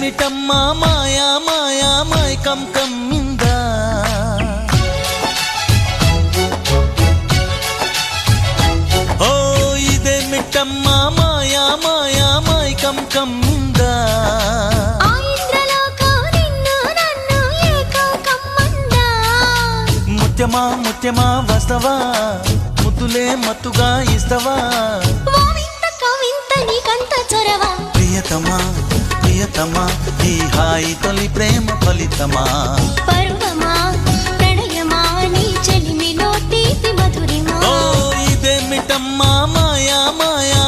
ఇదేమిటమ్మా మాయా మాయా మైకం కమ్మిందా ఓ ఇదేమిటమ్మా మాయా మాయా మైకం కమ్మిందా ముత్యమా ముత్యమా వస్తవా ముద్దులే మత్తుగా ఇస్తవా ప్రియతమా ప్రియతమా ఈ హాయి తొలి ప్రేమ ఫలితమా పరువమా ప్రణయమా నీ చెలిమిలో తీపి మధురిమా ఓ ఇదేమిటమ్మా మాయా మాయా